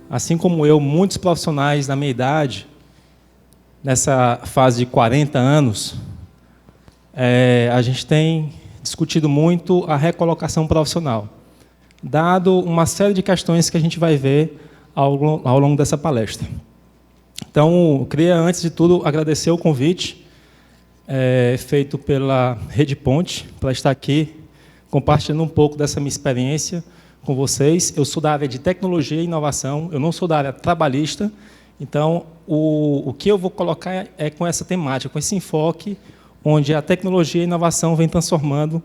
Assim como eu, muitos profissionais da minha idade, nessa fase de 40 anos, a gente tem discutido muito a recolocação profissional, dado uma série de questões que a gente vai ver ao longo dessa palestra. Então, eu queria, antes de tudo, agradecer o convite feito pela Rede Ponte, para estar aqui compartilhando um pouco dessa minha experiência com vocês. Eu sou da área de tecnologia e inovação, eu não sou da área trabalhista, então o que eu vou colocar é com essa temática, com esse enfoque, onde a tecnologia e a inovação vem transformando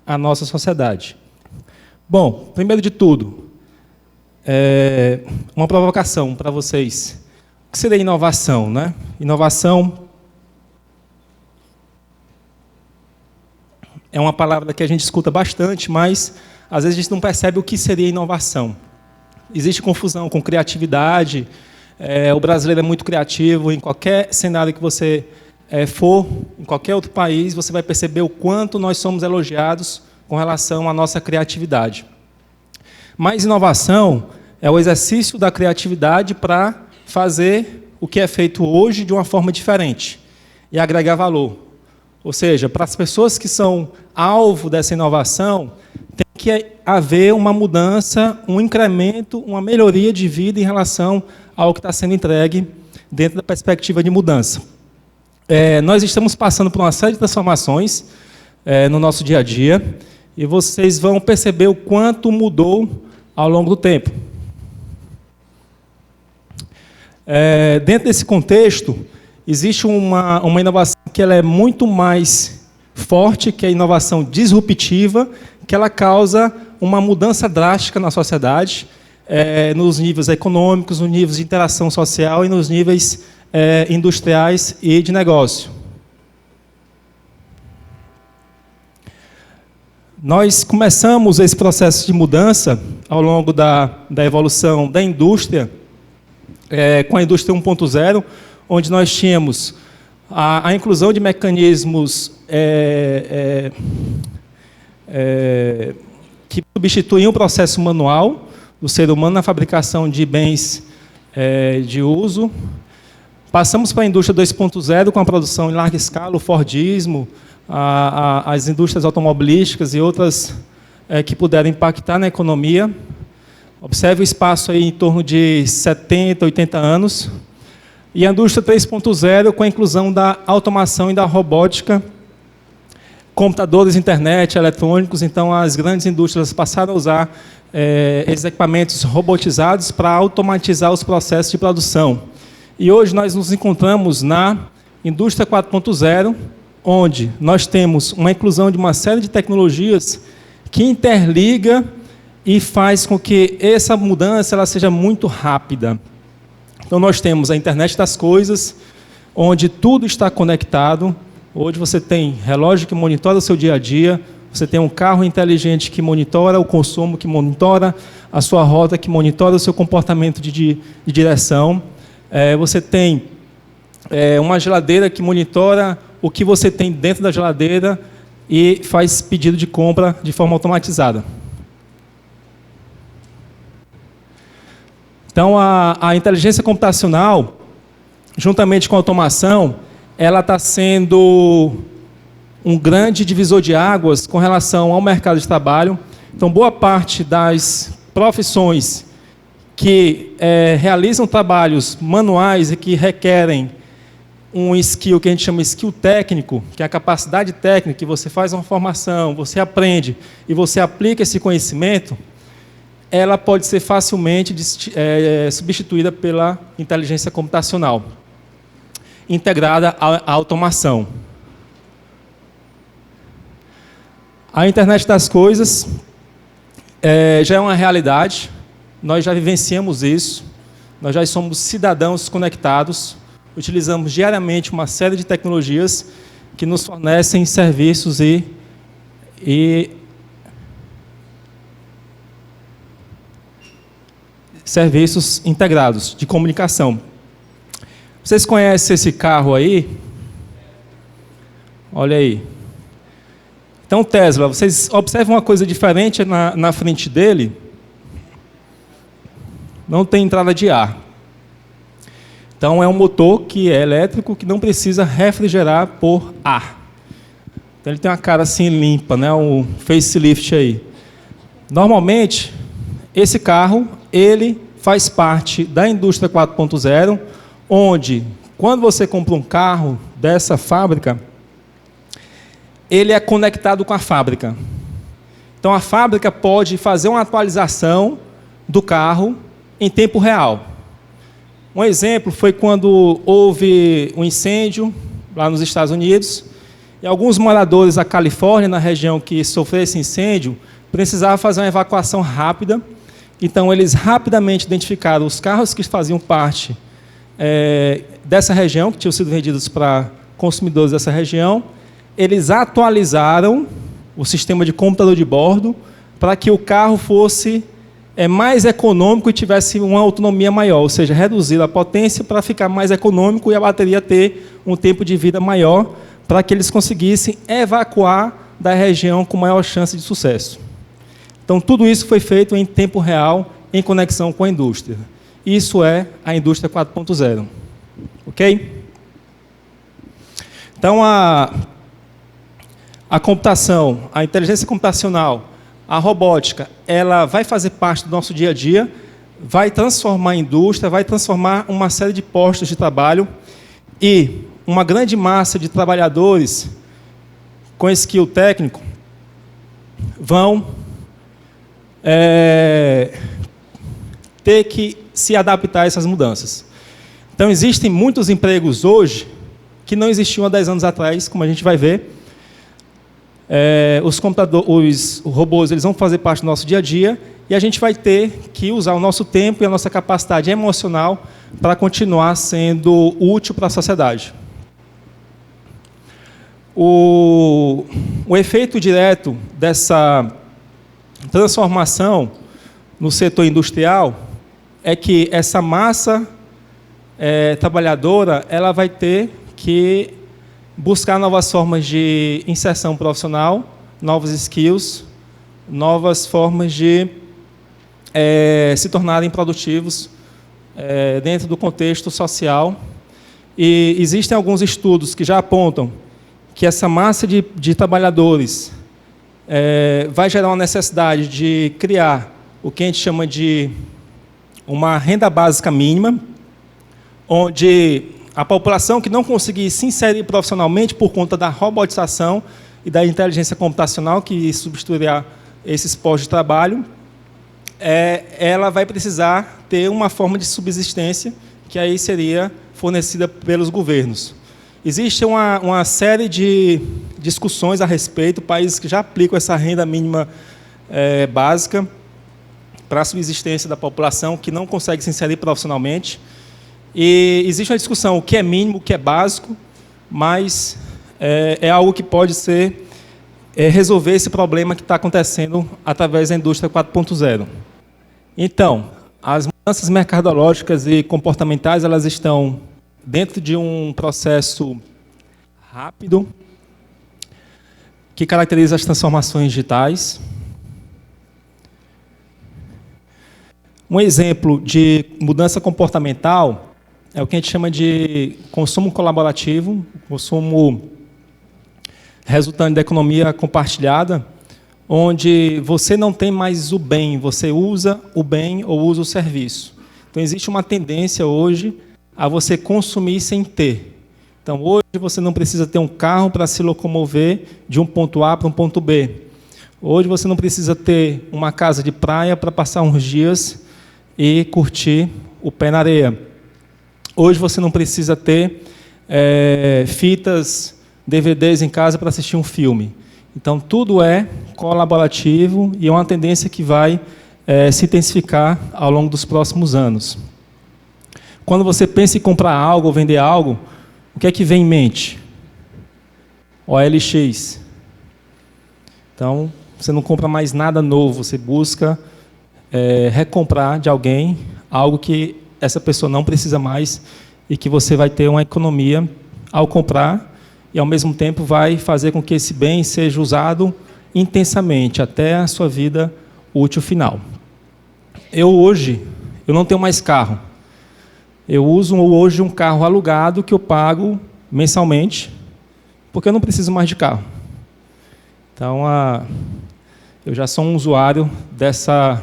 a nossa sociedade. Bom, primeiro de tudo, uma provocação para vocês. O que seria inovação, né? Inovação é uma palavra que a gente escuta bastante, mas às vezes a gente não percebe o que seria inovação. Existe confusão com criatividade. O brasileiro é muito criativo. Em qualquer cenário que você for, em qualquer outro país, você vai perceber o quanto nós somos elogiados com relação à nossa criatividade. Mas inovação é o exercício da criatividade para fazer o que é feito hoje de uma forma diferente e agregar valor. Ou seja, para as pessoas que são alvo dessa inovação, tem que haver uma mudança, um incremento, uma melhoria de vida em relação ao que está sendo entregue dentro da perspectiva de mudança. Nós estamos passando por uma série de transformações no nosso dia a dia, e vocês vão perceber o quanto mudou ao longo do tempo. Dentro desse contexto, existe uma inovação que ela é muito mais forte, que é a inovação disruptiva, que ela causa uma mudança drástica na sociedade, nos níveis econômicos, nos níveis de interação social e nos níveis industriais e de negócio. Nós começamos esse processo de mudança ao longo da evolução da indústria, com a indústria 1.0, onde nós tínhamos a inclusão de mecanismos que substituíam o processo manual do ser humano na fabricação de bens de uso. Passamos para a indústria 2.0 com a produção em larga escala, o Fordismo, as indústrias automobilísticas e outras que puderam impactar na economia. Observe o espaço aí em torno de 70, 80 anos. E a indústria 3.0 com a inclusão da automação e da robótica, computadores, internet, eletrônicos. Então, as grandes indústrias passaram a usar esses equipamentos robotizados para automatizar os processos de produção. E hoje nós nos encontramos na indústria 4.0, onde nós temos uma inclusão de uma série de tecnologias que interliga e faz com que essa mudança ela seja muito rápida. Então, nós temos a internet das coisas, onde tudo está conectado. Hoje você tem relógio que monitora o seu dia a dia, você tem um carro inteligente que monitora o consumo, que monitora a sua rota, que monitora o seu comportamento de direção. Você tem uma geladeira que monitora o que você tem dentro da geladeira e faz pedido de compra de forma automatizada. Então, a inteligência computacional, juntamente com a automação, ela está sendo um grande divisor de águas com relação ao mercado de trabalho. Então, boa parte das profissões que realizam trabalhos manuais e que requerem um skill que a gente chama de skill técnico, que é a capacidade técnica, que você faz uma formação, você aprende e você aplica esse conhecimento, ela pode ser facilmente substituída pela inteligência computacional, integrada à automação. A internet das coisas já é uma realidade, nós já vivenciamos isso, nós já somos cidadãos conectados, utilizamos diariamente uma série de tecnologias que nos fornecem serviços e serviços integrados de comunicação. Vocês conhecem esse carro aí? Olha aí. Então, Tesla, vocês observam uma coisa diferente na frente dele? não tem entrada de ar. Então, é um motor que é elétrico, que não precisa refrigerar por ar. Então, ele tem uma cara assim limpa, né? Um facelift aí. Normalmente, esse carro, ele faz parte da indústria 4.0, onde, quando você compra um carro dessa fábrica, ele é conectado com a fábrica. Então, a fábrica pode fazer uma atualização do carro em tempo real. Um exemplo foi quando houve um incêndio lá nos Estados Unidos, e alguns moradores da Califórnia, na região que sofreu esse incêndio, precisavam fazer uma evacuação rápida. Então, eles rapidamente identificaram os carros que faziam parte dessa região, que tinham sido vendidos para consumidores dessa região. Eles atualizaram o sistema de computador de bordo para que o carro fosse mais econômico e tivesse uma autonomia maior, ou seja, reduzir a potência para ficar mais econômico e a bateria ter um tempo de vida maior, para que eles conseguissem evacuar da região com maior chance de sucesso. Então, tudo isso foi feito em tempo real, em conexão com a indústria. Isso é a indústria 4.0. Ok? Então, a computação, a inteligência computacional, a robótica, ela vai fazer parte do nosso dia a dia, vai transformar a indústria, vai transformar uma série de postos de trabalho e uma grande massa de trabalhadores com skill técnico vão ter que se adaptar a essas mudanças. Então, existem muitos empregos hoje que não existiam há 10 anos atrás, como a gente vai ver. Os robôs, eles vão fazer parte do nosso dia a dia e a gente vai ter que usar o nosso tempo e a nossa capacidade emocional para continuar sendo útil para a sociedade. O efeito direto dessa transformação no setor industrial é que essa massa trabalhadora, ela vai ter que buscar novas formas de inserção profissional, novos skills, novas formas de se tornarem produtivos dentro do contexto social. E existem alguns estudos que já apontam que essa massa de trabalhadores vai gerar uma necessidade de criar o que a gente chama de uma renda básica mínima, onde a população que não conseguir se inserir profissionalmente por conta da robotização e da inteligência computacional que substituirá esses postos de trabalho, ela vai precisar ter uma forma de subsistência que aí seria fornecida pelos governos. Existe uma série de discussões a respeito, países que já aplicam essa renda mínima básica para a subsistência da população que não consegue se inserir profissionalmente. E existe uma discussão, o que é mínimo, o que é básico, mas é algo que pode ser resolver esse problema que está acontecendo através da indústria 4.0. Então, as mudanças mercadológicas e comportamentais, elas estão dentro de um processo rápido que caracteriza as transformações digitais. Um exemplo de mudança comportamental é o que a gente chama de consumo colaborativo, consumo resultante da economia compartilhada, onde você não tem mais o bem, você usa o bem ou usa o serviço. Então, existe uma tendência hoje a você consumir sem ter. Então, hoje você não precisa ter um carro para se locomover de um ponto A para um ponto B. Hoje você não precisa ter uma casa de praia para passar uns dias e curtir o pé na areia. Hoje você não precisa ter fitas, DVDs em casa para assistir um filme. Então, tudo é colaborativo e é uma tendência que vai se intensificar ao longo dos próximos anos. Quando você pensa em comprar algo ou vender algo, o que é que vem em mente? OLX. Então, você não compra mais nada novo, você busca recomprar de alguém algo que essa pessoa não precisa mais e que você vai ter uma economia ao comprar e, ao mesmo tempo, vai fazer com que esse bem seja usado intensamente até a sua vida útil final. Hoje, eu não tenho mais carro. Eu uso hoje um carro alugado que eu pago mensalmente, porque eu não preciso mais de carro. Então, eu já sou um usuário dessa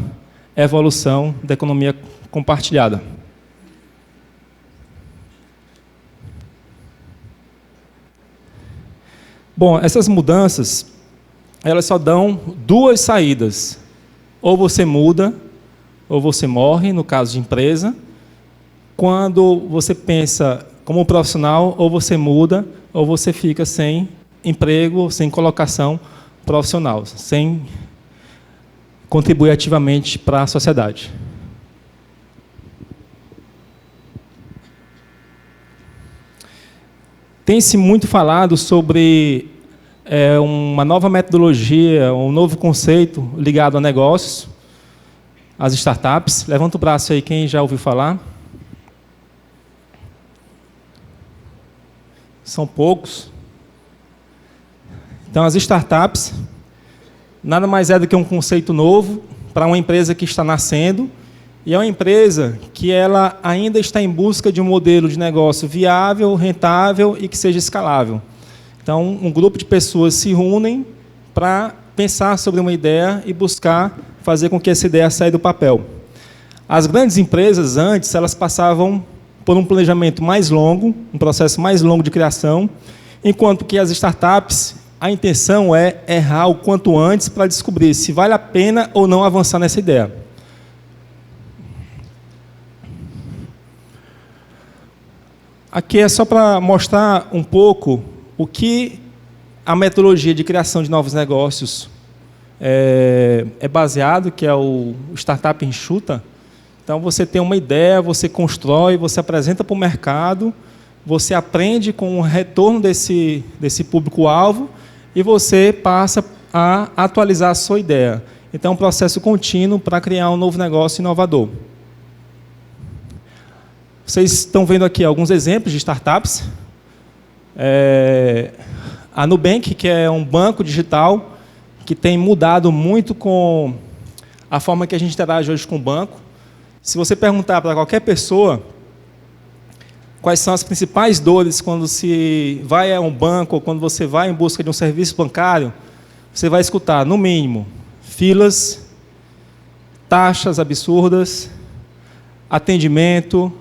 evolução da economia compartilhada. Bom, essas mudanças, elas só dão duas saídas. Ou você muda, ou você morre, no caso de empresa. Quando você pensa como profissional, ou você muda, ou você fica sem emprego, sem colocação profissional, sem contribuir ativamente para a sociedade. Tem-se muito falado sobre uma nova metodologia, um novo conceito ligado a negócios, as startups. Levanta o braço aí quem já ouviu falar. São poucos. Então, as startups nada mais é do que um conceito novo para uma empresa que está nascendo, e é uma empresa que ela ainda está em busca de um modelo de negócio viável, rentável e que seja escalável. Então, um grupo de pessoas se reúnem para pensar sobre uma ideia e buscar fazer com que essa ideia saia do papel. As grandes empresas, antes, elas passavam por um planejamento mais longo, um processo mais longo de criação, enquanto que as startups, a intenção é errar o quanto antes para descobrir se vale a pena ou não avançar nessa ideia. Aqui é só para mostrar um pouco o que a metodologia de criação de novos negócios é baseado, que é o Startup Enxuta. Então, você tem uma ideia, você constrói, você apresenta para o mercado, você aprende com o retorno desse público-alvo e você passa a atualizar a sua ideia. Então, é um processo contínuo para criar um novo negócio inovador. Vocês estão vendo aqui alguns exemplos de startups. A Nubank, que é um banco digital que tem mudado muito com a forma que a gente interage hoje com o banco. Se você perguntar para qualquer pessoa quais são as principais dores quando se vai a um banco ou quando você vai em busca de um serviço bancário, você vai escutar, no mínimo, filas, taxas absurdas, atendimento.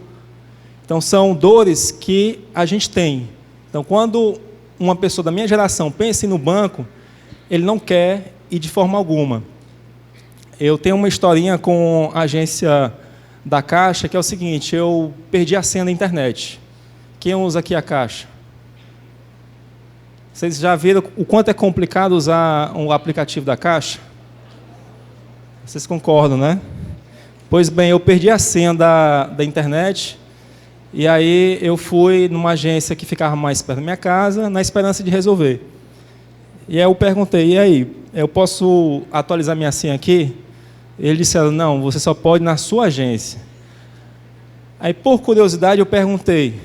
Então, são dores que a gente tem. Então, quando uma pessoa da minha geração pensa em ir no banco, ele não quer ir de forma alguma. Eu tenho uma historinha com a agência da Caixa, que é o seguinte: eu perdi a senha da internet. Quem usa aqui a Caixa? Vocês já viram o quanto é complicado usar um aplicativo da Caixa? Vocês concordam, né? Pois bem, eu perdi a senha da internet, e aí eu fui numa agência que ficava mais perto da minha casa, na esperança de resolver. E aí eu perguntei, e aí, eu posso atualizar minha senha aqui? Eles disseram, não, você só pode na sua agência. Aí, por curiosidade, eu perguntei,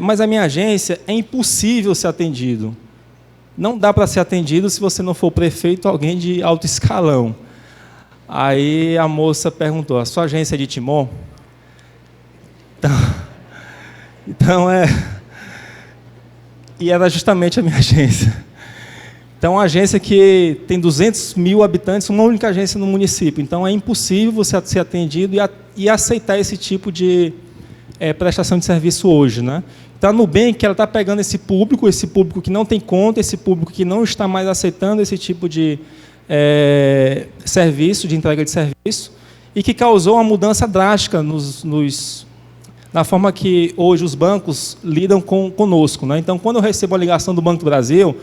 mas a minha agência é impossível ser atendido. Não dá para ser atendido se você não for prefeito ou alguém de alto escalão. Aí a moça perguntou, a sua agência é de Timon? Então e era justamente a minha agência. Então, uma agência que tem 200 mil habitantes, uma única agência no município. Então, é impossível você ser atendido e aceitar esse tipo de prestação de serviço hoje, né? Então, a Nubank está pegando esse público que não tem conta, esse público que não está mais aceitando esse tipo de serviço, de entrega de serviço, e que causou uma mudança drástica na forma que hoje os bancos lidam conosco, né? Então, quando eu recebo a ligação do Banco do Brasil,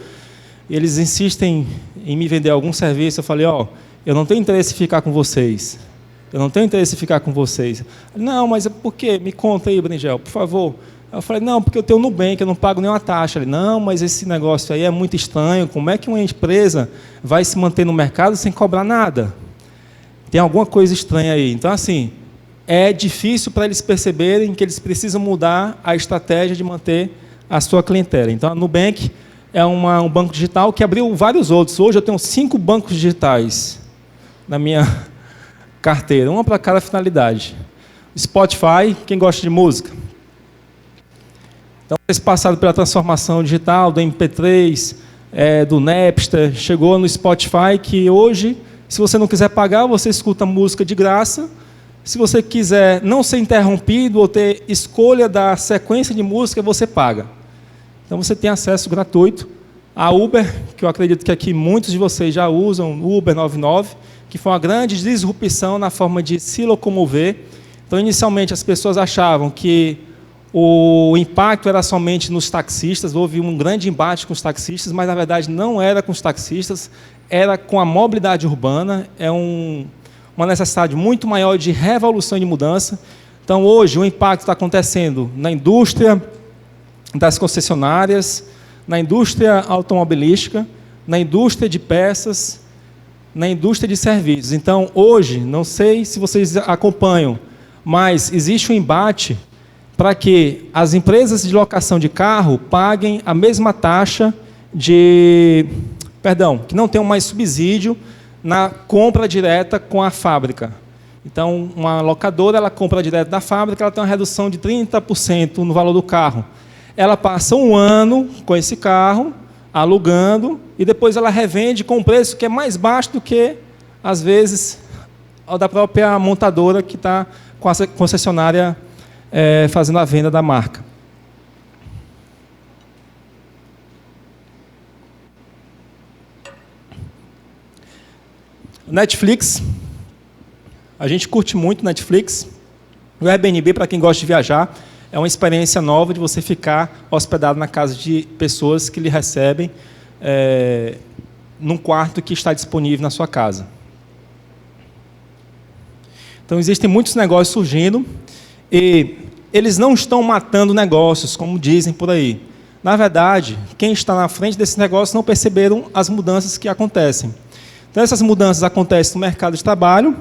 eles insistem em me vender algum serviço, eu falei, eu não tenho interesse em ficar com vocês. Eu não tenho interesse em ficar com vocês. Não, mas por quê? Me conta aí, Bringel, por favor. Eu falei, não, porque eu tenho Nubank, eu não pago nenhuma taxa. Ele, não, mas esse negócio aí é muito estranho. Como é que uma empresa vai se manter no mercado sem cobrar nada? Tem alguma coisa estranha aí. Então, assim, é difícil para eles perceberem que eles precisam mudar a estratégia de manter a sua clientela. Então, a Nubank é um banco digital que abriu vários outros. Hoje eu tenho 5 bancos digitais na minha carteira, uma para cada finalidade. Spotify, quem gosta de música? Então, eles passaram pela transformação digital do MP3, do Napster, chegou no Spotify, que hoje, se você não quiser pagar, você escuta música de graça. Se você quiser não ser interrompido ou ter escolha da sequência de música, você paga. Então, você tem acesso gratuito a Uber, que eu acredito que aqui muitos de vocês já usam, Uber 99, que foi uma grande disrupção na forma de se locomover. Então, inicialmente, as pessoas achavam que o impacto era somente nos taxistas, houve um grande embate com os taxistas, mas, na verdade, não era com os taxistas, era com a mobilidade urbana, uma necessidade muito maior de revolução e de mudança. Então, hoje, o impacto está acontecendo na indústria das concessionárias, na indústria automobilística, na indústria de peças, na indústria de serviços. Então, hoje, não sei se vocês acompanham, mas existe um embate para que as empresas de locação de carro paguem a mesma taxa que não tenham mais subsídio na compra direta com a fábrica. Então, uma locadora, ela compra direto da fábrica, ela tem uma redução de 30% no valor do carro. Ela passa um ano com esse carro, alugando, e depois ela revende com um preço que é mais baixo do que, às vezes, o da própria montadora que está com a concessionária fazendo a venda da marca. Netflix, a gente curte muito Netflix. O Airbnb, para quem gosta de viajar, é uma experiência nova de você ficar hospedado na casa de pessoas que lhe recebem num quarto que está disponível na sua casa. Então, existem muitos negócios surgindo e eles não estão matando negócios, como dizem por aí. Na verdade, quem está na frente desses negócios não perceberam as mudanças que acontecem. Então, essas mudanças acontecem no mercado de trabalho,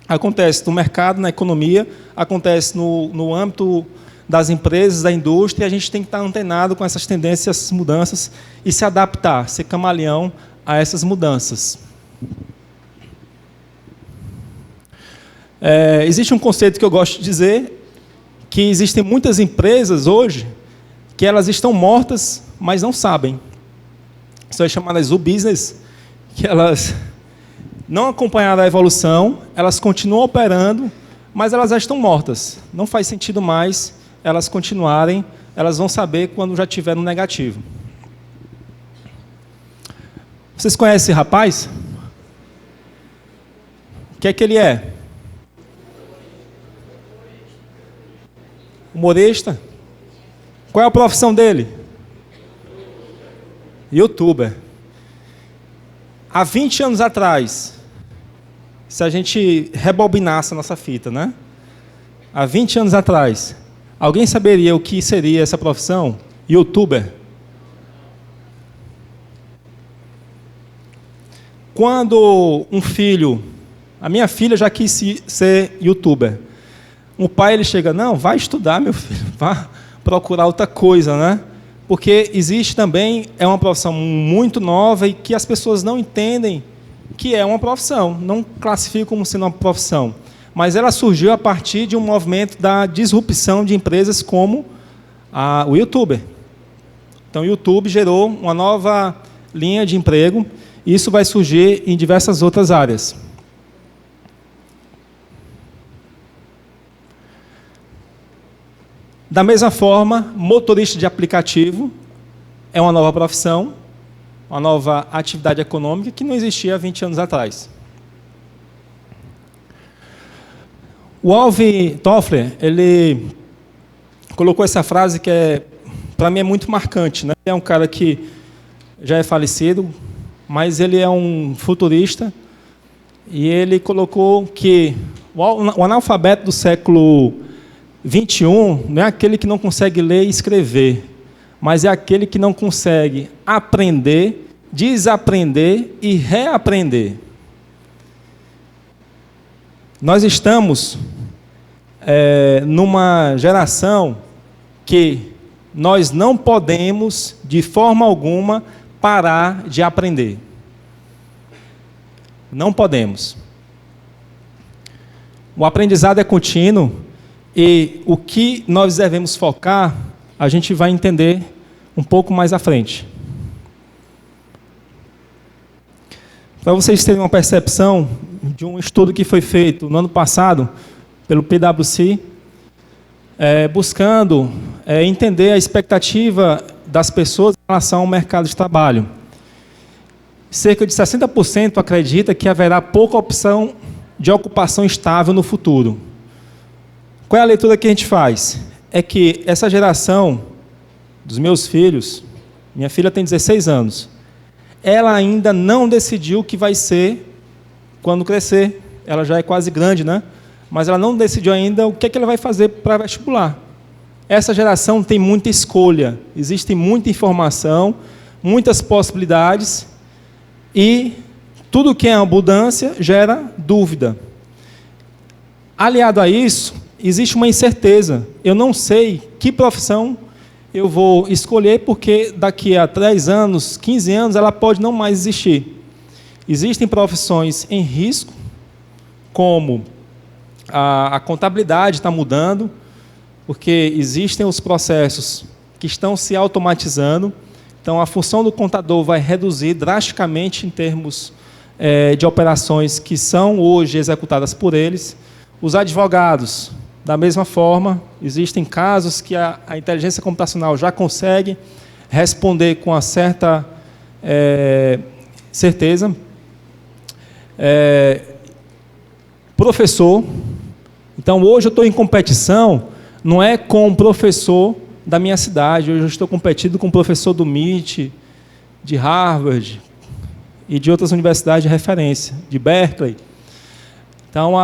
acontecem no mercado, na economia, acontecem no âmbito das empresas, da indústria, e a gente tem que estar antenado com essas tendências, essas mudanças, e se adaptar, ser camaleão a essas mudanças. Existe um conceito que eu gosto de dizer, que existem muitas empresas hoje que elas estão mortas, mas não sabem. Isso é chamado de business, que elas não acompanharam a evolução, elas continuam operando, mas elas já estão mortas. Não faz sentido mais elas continuarem, elas vão saber quando já estiver no negativo. Vocês conhecem esse rapaz? O que é que ele é? Humorista. Qual é a profissão dele? YouTuber. Há 20 anos atrás, se a gente rebobinasse a nossa fita, né? Há 20 anos atrás, alguém saberia o que seria essa profissão? YouTuber. Quando um filho, a minha filha já quis ser YouTuber. O pai, ele chega, não, vai estudar, meu filho, vá procurar outra coisa, né? Porque existe também, é uma profissão muito nova e que as pessoas não entendem que é uma profissão, não classificam como sendo uma profissão. Mas ela surgiu a partir de um movimento da disrupção de empresas como o YouTuber. Então, o YouTube gerou uma nova linha de emprego e isso vai surgir em diversas outras áreas. Da mesma forma, motorista de aplicativo é uma nova profissão, uma nova atividade econômica que não existia há 20 anos atrás. O Alvin Toffler, ele colocou essa frase que para mim é muito marcante, né? É um cara que já é falecido, mas ele é um futurista, e ele colocou que o analfabeto do século 21 não é aquele que não consegue ler e escrever, mas é aquele que não consegue aprender, desaprender e reaprender. Nós estamos numa geração que nós não podemos, de forma alguma, parar de aprender. Não podemos. O aprendizado é contínuo e o que nós devemos focar, a gente vai entender um pouco mais à frente. Para vocês terem uma percepção de um estudo que foi feito no ano passado pelo PwC, buscando entender a expectativa das pessoas em relação ao mercado de trabalho. Cerca de 60% acredita que haverá pouca opção de ocupação estável no futuro. Qual é a leitura que a gente faz? É que essa geração dos meus filhos, minha filha tem 16 anos, ela ainda não decidiu o que vai ser quando crescer. Ela já é quase grande, né? Mas ela não decidiu ainda o que é que ela vai fazer para vestibular. Essa geração tem muita escolha, existe muita informação, muitas possibilidades, e tudo que é abundância gera dúvida. Aliado a isso, existe uma incerteza. Eu não sei que profissão eu vou escolher, porque daqui a 3 anos, 15 anos, ela pode não mais existir. Existem profissões em risco, como a contabilidade está mudando, porque existem os processos que estão se automatizando. Então, a função do contador vai reduzir drasticamente em termos de operações que são hoje executadas por eles. Os advogados, da mesma forma, existem casos que a inteligência computacional já consegue responder com uma certa certeza. Professor, então hoje eu estou em competição, não é com o professor da minha cidade, hoje eu estou competindo com o professor do MIT, de Harvard e de outras universidades de referência, de Berkeley. Então,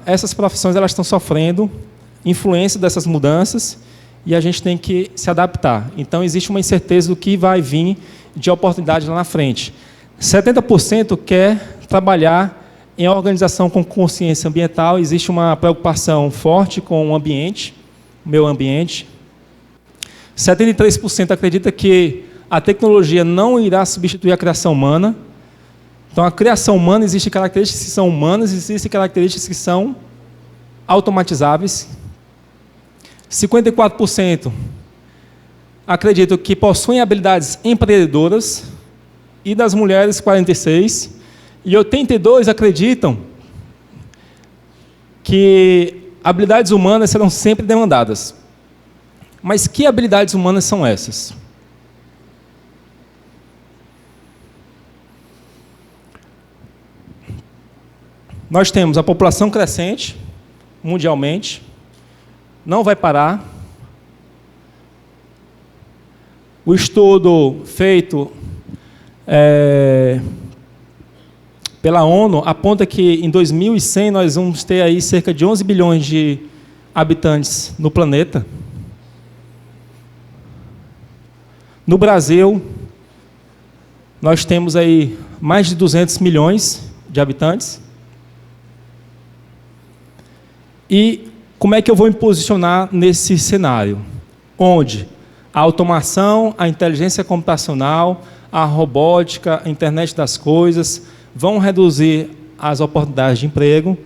essas profissões elas estão sofrendo influência dessas mudanças e a gente tem que se adaptar. Então, existe uma incerteza do que vai vir de oportunidade lá na frente. 70% quer trabalhar em organização com consciência ambiental, existe uma preocupação forte com o ambiente, o meio ambiente. 73% acredita que a tecnologia não irá substituir a criação humana. Então, a criação humana, existem características que são humanas, existem características que são automatizáveis. 54% acreditam que possuem habilidades empreendedoras, e das mulheres, 46%, e 82% acreditam que habilidades humanas serão sempre demandadas. Mas que habilidades humanas são essas? Nós temos a população crescente, mundialmente, não vai parar. O estudo feito pela ONU aponta que em 2100 nós vamos ter aí cerca de 11 bilhões de habitantes no planeta. No Brasil, nós temos aí mais de 200 milhões de habitantes. E como é que eu vou me posicionar nesse cenário? Onde a automação, a inteligência computacional, a robótica, a internet das coisas vão reduzir as oportunidades de emprego,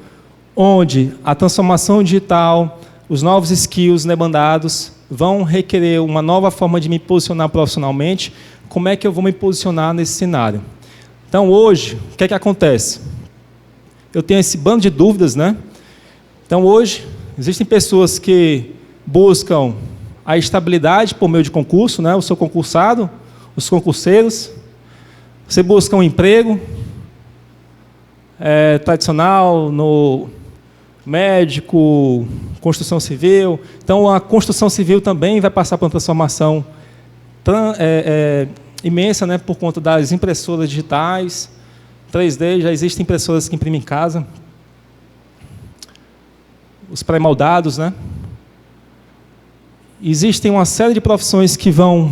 onde a transformação digital, os novos skills demandados vão requerer uma nova forma de me posicionar profissionalmente. Como é que eu vou me posicionar nesse cenário? Então, hoje, o que é que acontece? Eu tenho esse bando de dúvidas, né? Então, hoje, existem pessoas que buscam a estabilidade por meio de concurso, né? Eu sou concursado, os concurseiros. Você busca um emprego tradicional, no médico, construção civil. Então, a construção civil também vai passar por uma transformação imensa, né? Por conta das impressoras digitais, 3D, já existem impressoras que imprimem em casa. Os pré-moldados, né? Existem uma série de profissões que vão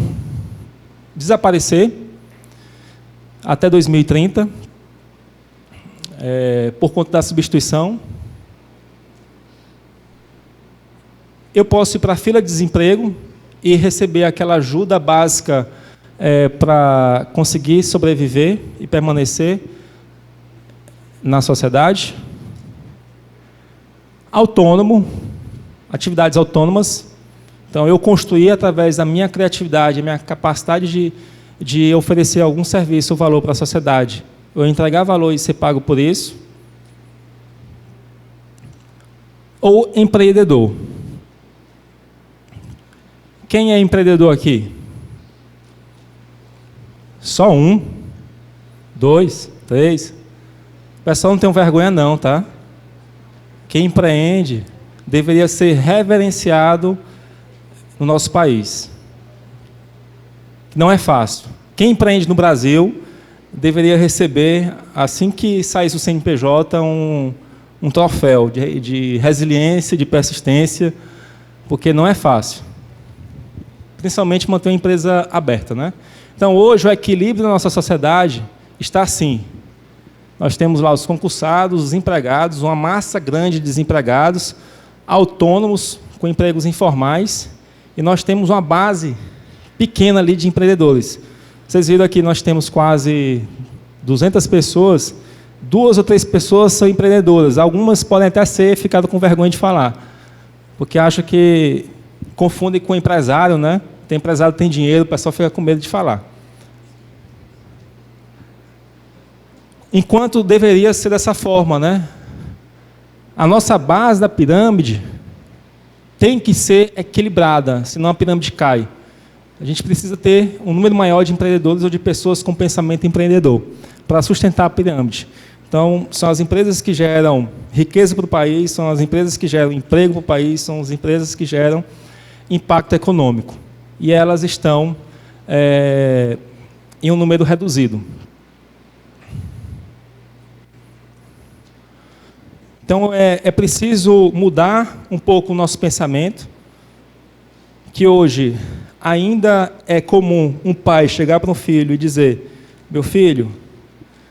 desaparecer até 2030, por conta da substituição. Eu posso ir para a fila de desemprego e receber aquela ajuda básica para conseguir sobreviver e permanecer na sociedade. Autônomo, atividades autônomas. Então, eu construí através da minha criatividade, a minha capacidade de oferecer algum serviço ou valor para a sociedade. Eu entregar valor e ser pago por isso. Ou empreendedor. Quem é empreendedor aqui? Só 1, 2, 3. O pessoal não tem vergonha não, tá? Quem empreende deveria ser reverenciado no nosso país. Não é fácil. Quem empreende no Brasil deveria receber, assim que saísse o CNPJ, um troféu de resiliência, de persistência, porque não é fácil. Principalmente manter uma empresa aberta, né? Então, hoje, o equilíbrio da nossa sociedade está assim. Nós temos lá os concursados, os empregados, uma massa grande de desempregados, autônomos com empregos informais, e nós temos uma base pequena ali de empreendedores. Vocês viram aqui, nós temos quase 200 pessoas, 2 ou 3 pessoas são empreendedoras. Algumas podem até ser ficado com vergonha de falar, porque acham que confundem com empresário, né? Tem empresário, tem dinheiro, o pessoal fica com medo de falar. Enquanto deveria ser dessa forma, né? A nossa base da pirâmide tem que ser equilibrada, senão a pirâmide cai. A gente precisa ter um número maior de empreendedores ou de pessoas com pensamento empreendedor para sustentar a pirâmide. Então, são as empresas que geram riqueza para o país, são as empresas que geram emprego para o país, são as empresas que geram impacto econômico. E elas estão em um número reduzido. Então, é preciso mudar um pouco o nosso pensamento, que hoje ainda é comum um pai chegar para um filho e dizer: meu filho,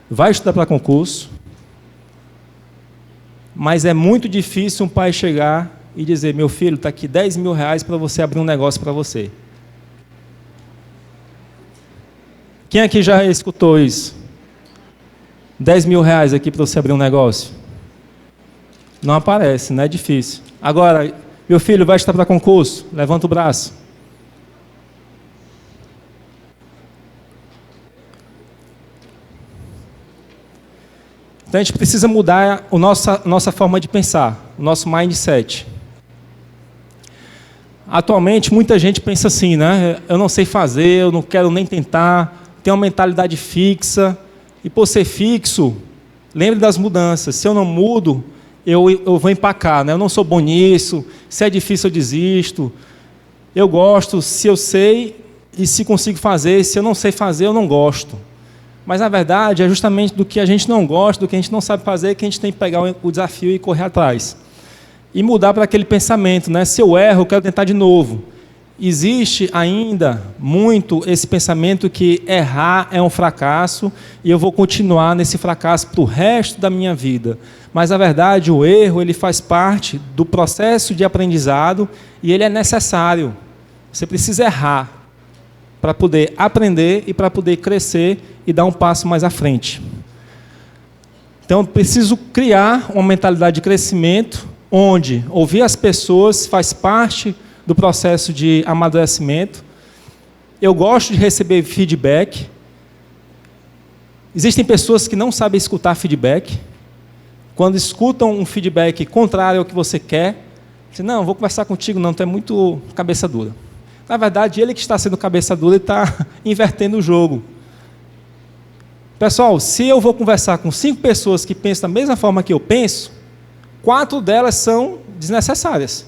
vai estudar para concurso, mas é muito difícil um pai chegar e dizer: meu filho, está aqui R$10.000 para você abrir um negócio para você. Quem aqui já escutou isso? R$10.000 aqui para você abrir um negócio? Não aparece, não é difícil. Agora, meu filho, vai estudar para concurso? Levanta o braço. Então, a gente precisa mudar a nossa forma de pensar, o nosso mindset. Atualmente, muita gente pensa assim, né? Eu não sei fazer, eu não quero nem tentar, tenho uma mentalidade fixa. E por ser fixo, lembre das mudanças. Se eu não mudo, eu vou empacar, né? Eu não sou bom nisso, se é difícil eu desisto. Eu gosto, se eu sei e se consigo fazer, se eu não sei fazer, eu não gosto. Mas, na verdade, é justamente do que a gente não gosta, do que a gente não sabe fazer, que a gente tem que pegar o desafio e correr atrás. E mudar para aquele pensamento, né? Se eu erro, eu quero tentar de novo. Existe ainda muito esse pensamento que errar é um fracasso e eu vou continuar nesse fracasso para o resto da minha vida. Mas, na verdade, o erro ele faz parte do processo de aprendizado e ele é necessário. Você precisa errar para poder aprender e para poder crescer e dar um passo mais à frente. Então, eu preciso criar uma mentalidade de crescimento, onde ouvir as pessoas faz parte do processo de amadurecimento. Eu gosto de receber feedback. Existem pessoas que não sabem escutar feedback. Quando escutam um feedback contrário ao que você quer, dizem: não, vou conversar contigo, não, tu é muito cabeça dura. Na verdade, ele que está sendo cabeça dura e está invertendo o jogo. Pessoal, se eu vou conversar com 5 pessoas que pensam da mesma forma que eu penso, 4 delas são desnecessárias.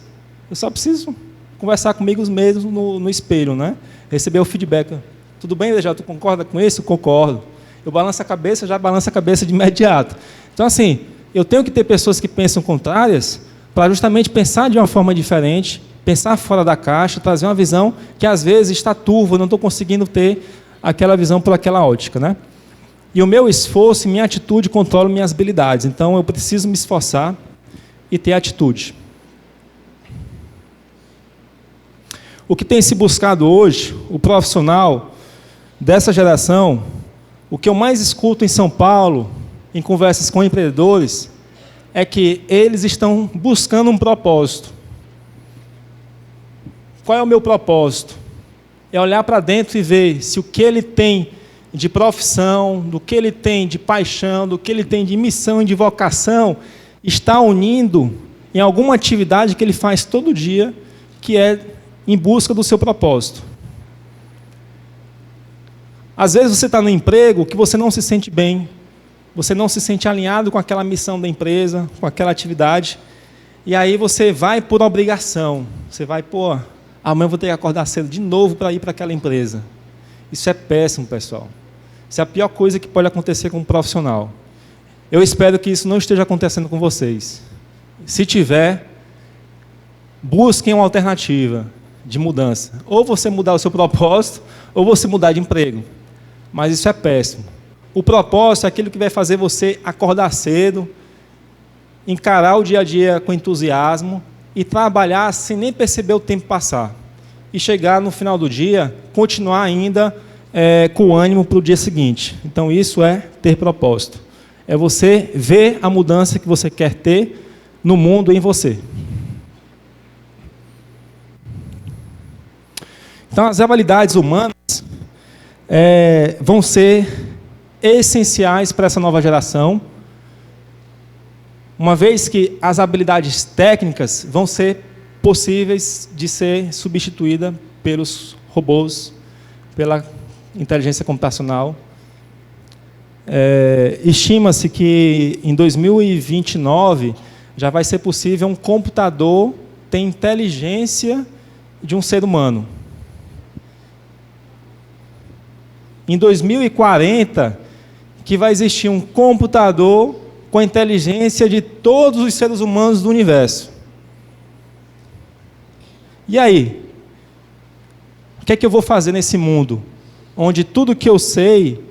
Eu só preciso conversar comigo mesmo no espelho, né? Receber o feedback. Tudo bem, Dejal, tu concorda com isso? Concordo. Eu balanço a cabeça, já balanço a cabeça de imediato. Então, assim, eu tenho que ter pessoas que pensam contrárias para justamente pensar de uma forma diferente, pensar fora da caixa, trazer uma visão que às vezes está turva, eu não estou conseguindo ter aquela visão por aquela ótica, né? E o meu esforço e minha atitude controlam minhas habilidades. Então, eu preciso me esforçar e ter atitude. O que tem se buscado hoje, o profissional dessa geração, o que eu mais escuto em São Paulo, em conversas com empreendedores, é que eles estão buscando um propósito. Qual é o meu propósito? É olhar para dentro e ver se o que ele tem de profissão, do que ele tem de paixão, do que ele tem de missão e de vocação, está unindo em alguma atividade que ele faz todo dia, que é em busca do seu propósito. Às vezes você está no emprego que você não se sente bem, você não se sente alinhado com aquela missão da empresa, com aquela atividade, e aí você vai por obrigação, você vai, amanhã eu vou ter que acordar cedo de novo para ir para aquela empresa. Isso é péssimo, pessoal. Isso é a pior coisa que pode acontecer com um profissional. Eu espero que isso não esteja acontecendo com vocês. Se tiver, busquem uma alternativa de mudança. Ou você mudar o seu propósito, ou você mudar de emprego. Mas isso é péssimo. O propósito é aquilo que vai fazer você acordar cedo, encarar o dia a dia com entusiasmo e trabalhar sem nem perceber o tempo passar. E chegar no final do dia, continuar ainda com ânimo para o dia seguinte. Então, isso é ter propósito. É você ver a mudança que você quer ter no mundo e em você. Então, as habilidades humanas vão ser essenciais para essa nova geração, uma vez que as habilidades técnicas vão ser possíveis de ser substituídas pelos robôs, pela inteligência computacional. Estima-se que em 2029 já vai ser possível um computador ter inteligência de um ser humano. Em 2040, que vai existir um computador com a inteligência de todos os seres humanos do universo. E aí? O que é que eu vou fazer nesse mundo? Onde tudo que eu sei,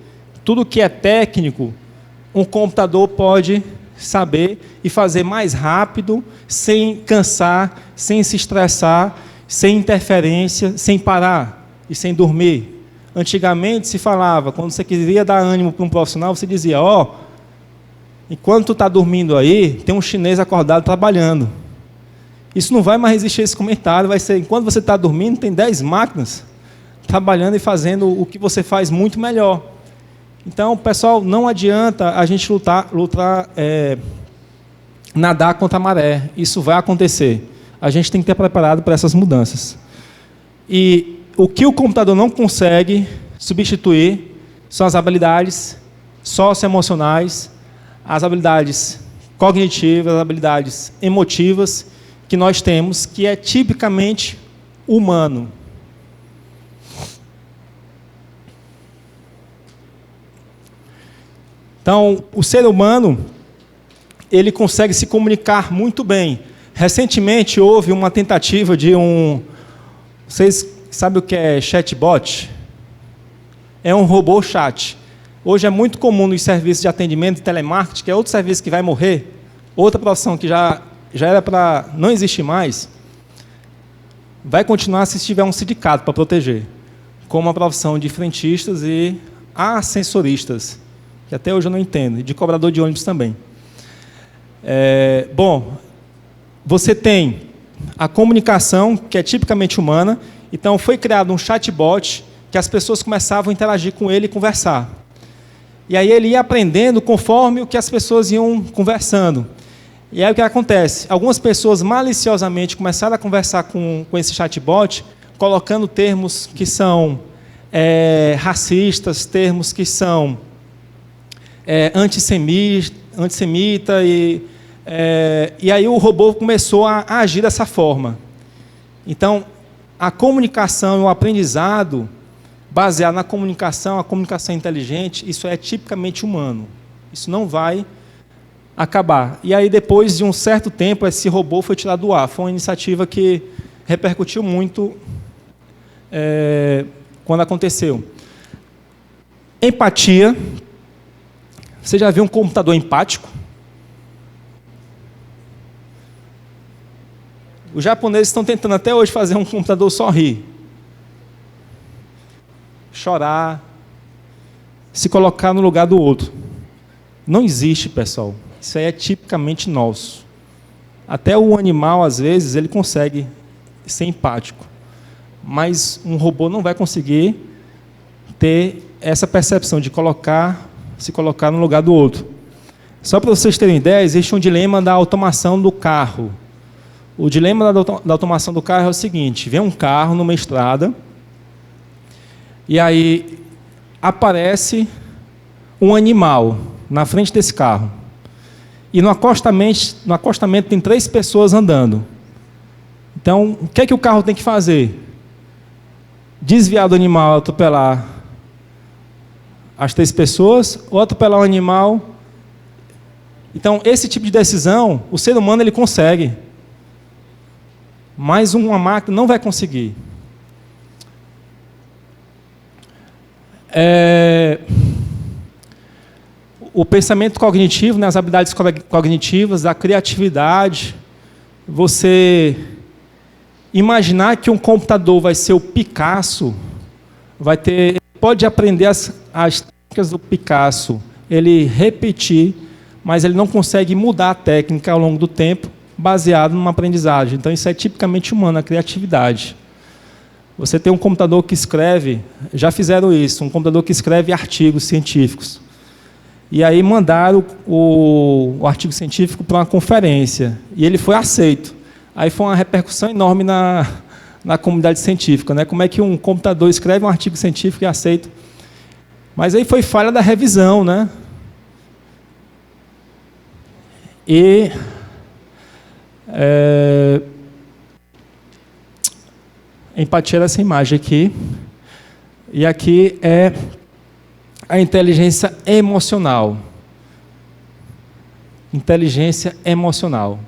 tudo que é técnico, um computador pode saber e fazer mais rápido, sem cansar, sem se estressar, sem interferência, sem parar e sem dormir. Antigamente se falava, quando você queria dar ânimo para um profissional, você dizia, enquanto tu está dormindo aí, tem um chinês acordado trabalhando. Isso não vai mais existir esse comentário, vai ser, enquanto você está dormindo, tem 10 máquinas trabalhando e fazendo o que você faz muito melhor. Então, pessoal, não adianta a gente nadar contra a maré. Isso vai acontecer. A gente tem que estar preparado para essas mudanças. E o que o computador não consegue substituir são as habilidades socioemocionais, as habilidades cognitivas, as habilidades emotivas que nós temos, que é tipicamente humano. Então, o ser humano, ele consegue se comunicar muito bem. Recentemente houve uma tentativa de vocês sabem o que é chatbot? É um robô chat. Hoje é muito comum nos serviços de atendimento e telemarketing, que é outro serviço que vai morrer, outra profissão que já era para não existir mais, vai continuar se tiver um sindicato para proteger, como a profissão de frentistas e ascensoristas, que até hoje eu não entendo, e de cobrador de ônibus também. Você tem a comunicação, que é tipicamente humana. Então, foi criado um chatbot que as pessoas começavam a interagir com ele e conversar. E aí ele ia aprendendo conforme o que as pessoas iam conversando. E aí o que acontece? Algumas pessoas maliciosamente começaram a conversar com esse chatbot, colocando termos que são racistas, termos que são antissemita, e aí o robô começou a agir dessa forma. Então, a comunicação e o aprendizado baseado na comunicação, a comunicação inteligente, isso é tipicamente humano. Isso não vai acabar. E aí, depois de um certo tempo, esse robô foi tirado do ar. Foi uma iniciativa que repercutiu muito quando aconteceu. Empatia. Você já viu um computador empático? Os japoneses estão tentando até hoje fazer um computador sorrir, chorar, se colocar no lugar do outro. Não existe, pessoal. Isso aí é tipicamente nosso. Até o animal, às vezes, ele consegue ser empático. Mas um robô não vai conseguir ter essa percepção de se colocar no lugar do outro. Só para vocês terem ideia, existe um dilema da automação do carro. O dilema da automação do carro é o seguinte: vem um carro numa estrada, e aí aparece um animal na frente desse carro. E no acostamento tem 3 pessoas andando. Então, o que é que o carro tem que fazer? Desviar do animal, atropelar as 3 pessoas, ou atropelar o animal. Então, esse tipo de decisão, o ser humano ele consegue. Mas uma máquina não vai conseguir. O pensamento cognitivo, né, as habilidades cognitivas, a criatividade, você imaginar que um computador vai ser o Picasso, pode aprender as técnicas do Picasso, ele repetir, mas ele não consegue mudar a técnica ao longo do tempo, baseado numa aprendizagem. Então, isso é tipicamente humano, a criatividade. Você tem um computador que escreve, já fizeram isso, um computador que escreve artigos científicos. E aí mandaram o artigo científico para uma conferência, e ele foi aceito. Aí foi uma repercussão enorme na comunidade científica, né? Como é que um computador escreve um artigo científico e é aceito? Mas aí foi falha da revisão, né? E empatia dessa imagem aqui. E aqui é a inteligência emocional. Inteligência emocional.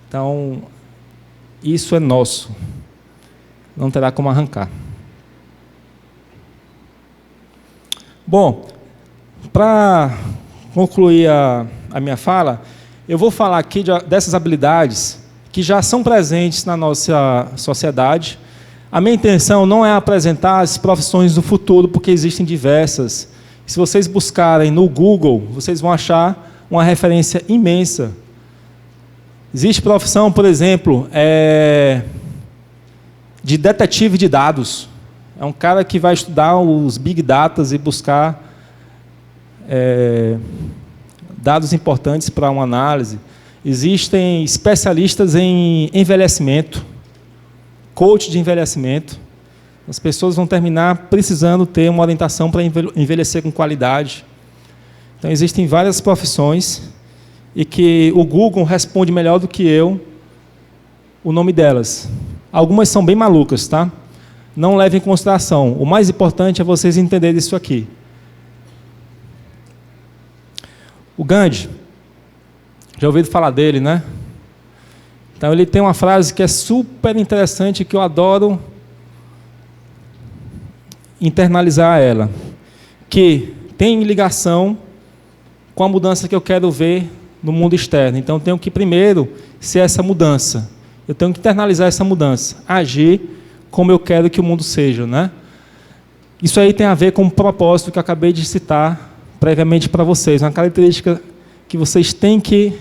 Então, isso é nosso. Não terá como arrancar. Bom, para concluir a minha fala, eu vou falar aqui dessas habilidades que já são presentes na nossa sociedade. A minha intenção não é apresentar as profissões do futuro, porque existem diversas. Se vocês buscarem no Google, vocês vão achar uma referência imensa. Existe profissão, por exemplo, de detetive de dados. É um cara que vai estudar os Big Data e buscar dados importantes para uma análise. Existem especialistas em envelhecimento, coach de envelhecimento. As pessoas vão terminar precisando ter uma orientação para envelhecer com qualidade. Então, existem várias profissões e que o Google responde melhor do que eu o nome delas. Algumas são bem malucas, tá? Não levem em consideração. O mais importante é vocês entenderem isso aqui. O Gandhi, já ouviram falar dele, né? Então, ele tem uma frase que é super interessante, que eu adoro internalizar ela, que tem ligação com a mudança que eu quero ver no mundo externo. Então, eu tenho que, primeiro, ser essa mudança. Eu tenho que internalizar essa mudança, agir como eu quero que o mundo seja, né? Isso aí tem a ver com o propósito que eu acabei de citar previamente para vocês. Uma característica que vocês têm que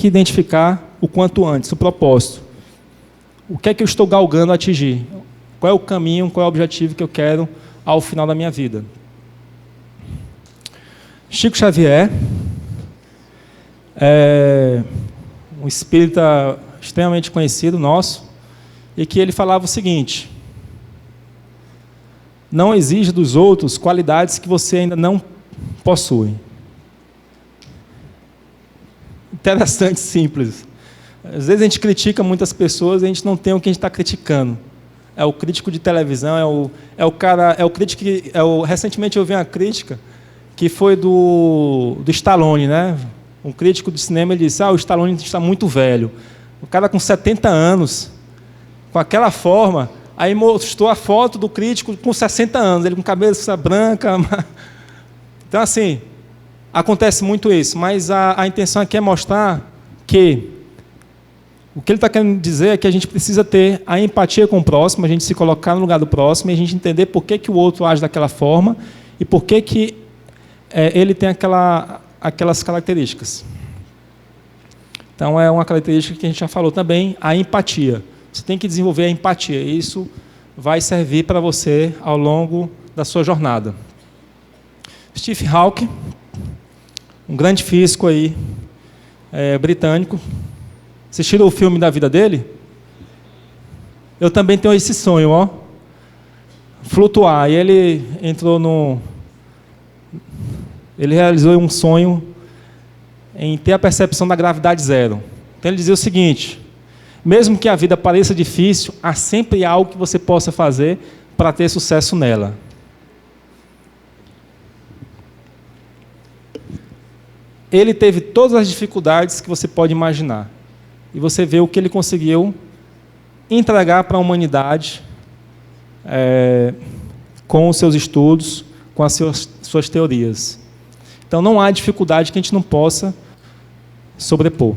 identificar o quanto antes, o propósito. O que é que eu estou galgando a atingir? Qual é o caminho, qual é o objetivo que eu quero ao final da minha vida? Chico Xavier, um espírita extremamente conhecido nosso, e que ele falava o seguinte: não exige dos outros qualidades que você ainda não possui. Interessante, simples. Às vezes a gente critica muitas pessoas e a gente não tem o que a gente está criticando. É o crítico de televisão, recentemente eu vi uma crítica que foi do Stallone, né? Um crítico de cinema, ele disse: o Stallone está muito velho. O cara com 70 anos, com aquela forma, aí mostrou a foto do crítico com 60 anos, ele com cabeça branca. Então, assim, acontece muito isso, mas a intenção aqui é mostrar que o que ele está querendo dizer é que a gente precisa ter a empatia com o próximo, a gente se colocar no lugar do próximo e a gente entender por que o outro age daquela forma E por que que ele tem aquelas características? Então, é uma característica que a gente já falou também, a empatia. Você tem que desenvolver a empatia. Isso vai servir para você ao longo da sua jornada. Steve Hawking, um grande físico aí, britânico. Assistiram o filme da vida dele? Eu também tenho esse sonho, ó. Flutuar. E ele entrou no... Ele realizou um sonho em ter a percepção da gravidade zero. Então ele dizia o seguinte: mesmo que a vida pareça difícil, há sempre algo que você possa fazer para ter sucesso nela. Ele teve todas as dificuldades que você pode imaginar. E você vê o que ele conseguiu entregar para a humanidade com os seus estudos, com as suas teorias. Então, não há dificuldade que a gente não possa sobrepor.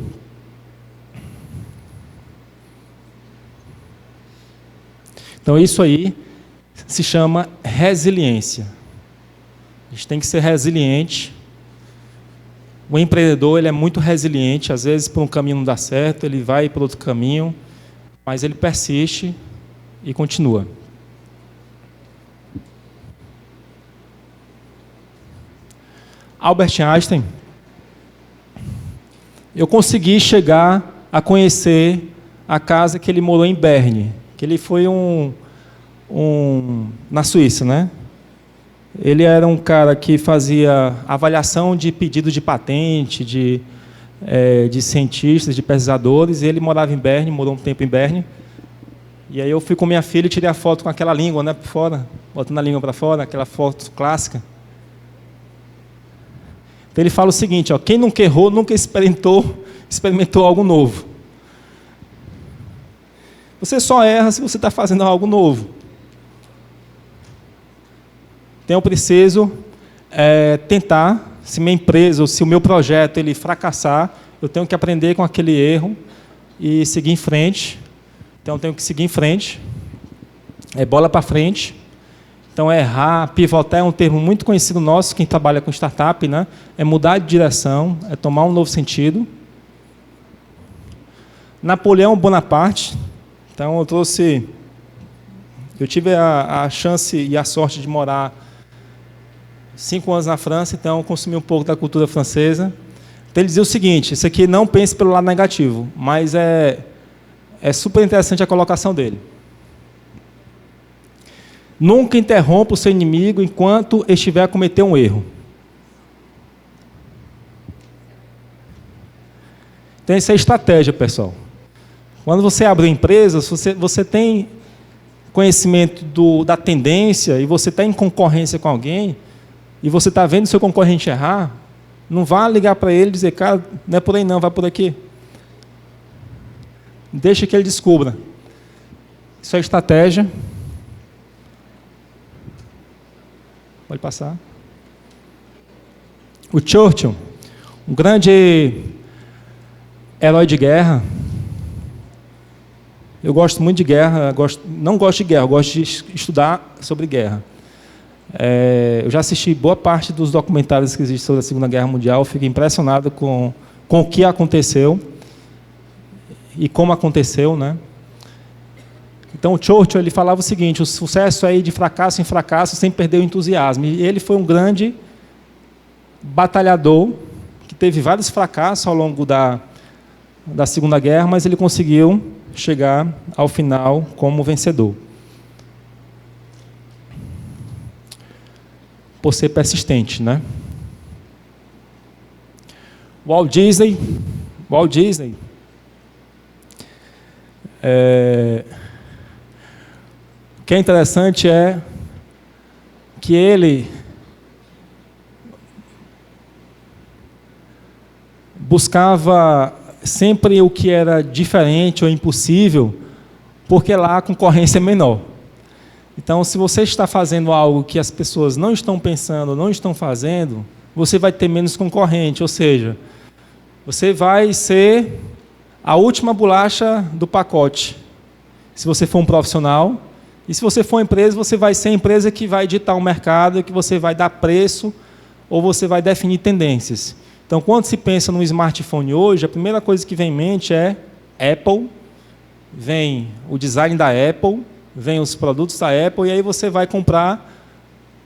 Então, isso aí se chama resiliência. A gente tem que ser resiliente. O empreendedor, ele é muito resiliente. Às vezes, por um caminho não dá certo, ele vai por outro caminho, mas ele persiste e continua. Albert Einstein, eu consegui chegar a conhecer a casa que ele morou em Berne, que ele foi na Suíça, né? Ele era um cara que fazia avaliação de pedido de patente, de cientistas, de pesquisadores, e ele morava em Berne, morou um tempo em Berne. E aí eu fui com minha filha e tirei a foto com aquela língua, né, por fora, botando a língua para fora, aquela foto clássica. Então ele fala o seguinte, ó, quem nunca errou, nunca experimentou algo novo. Você só erra se você está fazendo algo novo. Então eu preciso tentar, se minha empresa ou se o meu projeto ele fracassar, eu tenho que aprender com aquele erro e seguir em frente. Então eu tenho que seguir em frente, bola para frente. Então, errar, pivotar é um termo muito conhecido nosso, quem trabalha com startup, né? É mudar de direção, é tomar um novo sentido. Napoleão Bonaparte, então eu tive a chance e a sorte de morar 5 anos na França, então eu consumi um pouco da cultura francesa. Então, ele dizia o seguinte, isso aqui não pense pelo lado negativo, mas é super interessante a colocação dele. Nunca interrompa o seu inimigo enquanto estiver a cometer um erro. Então, isso é estratégia, pessoal. Quando você abre uma empresa, você tem conhecimento da tendência e você está em concorrência com alguém e você está vendo seu concorrente errar, não vá ligar para ele e dizer, cara, não é por aí não, vai por aqui. Deixa que ele descubra. Isso é estratégia. Pode passar. O Churchill, um grande herói de guerra. Eu gosto muito de guerra, não gosto de guerra, eu gosto de estudar sobre guerra. Eu já assisti boa parte dos documentários que existem sobre a Segunda Guerra Mundial, fico impressionado com o que aconteceu e como aconteceu, né? Então, o Churchill ele falava o seguinte, o sucesso é ir de fracasso em fracasso sem perder o entusiasmo. E ele foi um grande batalhador, que teve vários fracassos ao longo da Segunda Guerra, mas ele conseguiu chegar ao final como vencedor. Por ser persistente, né? Walt Disney. O que é interessante é que ele buscava sempre o que era diferente ou impossível, porque lá a concorrência é menor. Então, se você está fazendo algo que as pessoas não estão pensando, não estão fazendo, você vai ter menos concorrente, ou seja, você vai ser a última bolacha do pacote. Se você for um profissional, E se você for uma empresa, você vai ser a empresa que vai ditar o mercado, que você vai dar preço, ou você vai definir tendências. Então, quando se pensa no smartphone hoje, a primeira coisa que vem em mente é Apple, vem o design da Apple, vem os produtos da Apple, e aí você vai comprar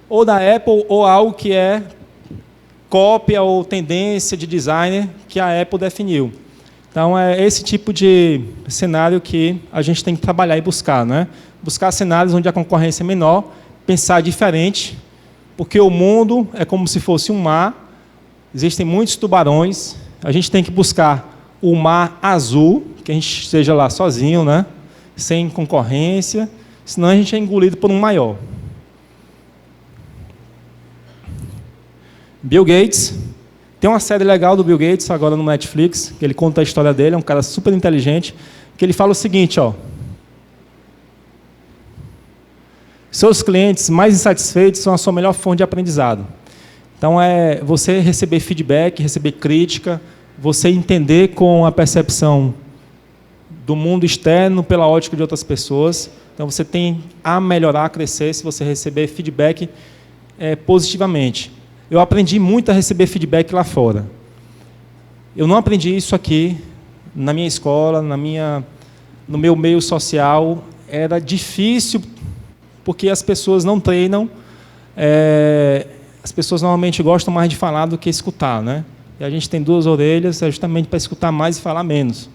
ou da Apple ou algo que é cópia ou tendência de designer que a Apple definiu. Então, é esse tipo de cenário que a gente tem que trabalhar e buscar, né? Buscar cenários onde a concorrência é menor, pensar diferente, porque o mundo é como se fosse um mar, existem muitos tubarões, a gente tem que buscar o mar azul, que a gente esteja lá sozinho, né? Sem concorrência, senão a gente é engolido por um maior. Bill Gates, tem uma série legal do Bill Gates agora no Netflix, que ele conta a história dele, é um cara super inteligente, que ele fala o seguinte, ó: seus clientes mais insatisfeitos são a sua melhor fonte de aprendizado. Então, é você receber feedback, receber crítica, você entender com a percepção do mundo externo pela ótica de outras pessoas. Então, você tem a melhorar, a crescer, se você receber feedback positivamente. Eu aprendi muito a receber feedback lá fora. Eu não aprendi isso aqui, na minha escola, no meu meio social. Era difícil, porque as pessoas não treinam. As pessoas normalmente gostam mais de falar do que escutar, né? E a gente tem duas orelhas, é justamente para escutar mais e falar menos.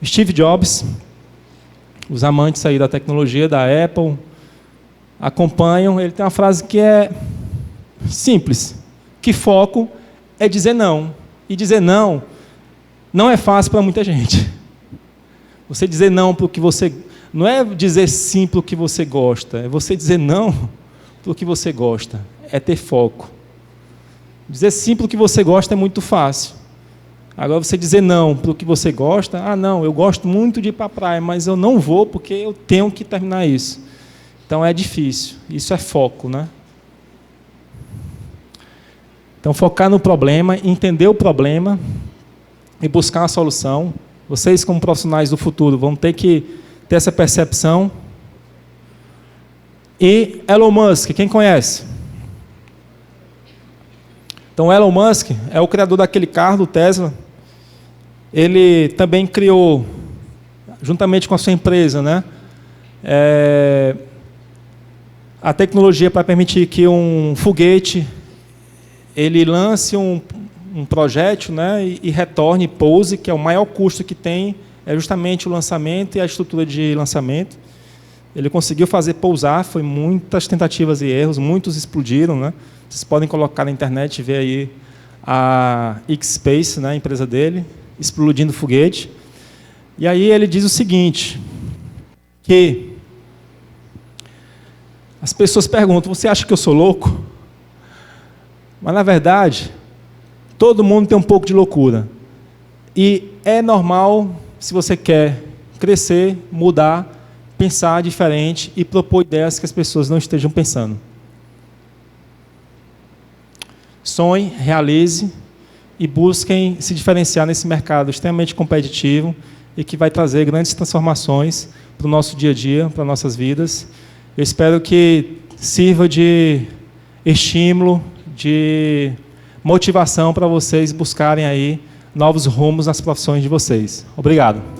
Steve Jobs, os amantes aí da tecnologia, da Apple, acompanham, ele tem uma frase que é simples, que foco é dizer não. E dizer não é fácil para muita gente. Você dizer não para o que você... Não é dizer sim para o que você gosta, é você dizer não para o que você gosta, é ter foco. Dizer sim para o que você gosta é muito fácil. Agora, você dizer não para o que você gosta, não, eu gosto muito de ir para a praia, mas eu não vou porque eu tenho que terminar isso. Então, é difícil. Isso é foco, né? Então, focar no problema, entender o problema e buscar uma solução. Vocês, como profissionais do futuro, vão ter que ter essa percepção. E Elon Musk, quem conhece? Então, Elon Musk é o criador daquele carro, do Tesla. Ele também criou, juntamente com a sua empresa, né, a tecnologia para permitir que um foguete ele lance um projétil, né, e retorne, pouse, que é o maior custo que tem, é justamente o lançamento e a estrutura de lançamento. Ele conseguiu fazer pousar, foi muitas tentativas e erros, muitos explodiram, né? Vocês podem colocar na internet e ver aí a X-Space, né, a empresa dele, explodindo o foguete. E aí ele diz o seguinte, que as pessoas perguntam, você acha que eu sou louco? Mas, na verdade, todo mundo tem um pouco de loucura. E é normal, se você quer crescer, mudar, pensar diferente e propor ideias que as pessoas não estejam pensando. Sonhe, realize e busquem se diferenciar nesse mercado extremamente competitivo e que vai trazer grandes transformações para o nosso dia a dia, para nossas vidas. Eu espero que sirva de estímulo, de motivação para vocês buscarem aí novos rumos nas profissões de vocês. Obrigado.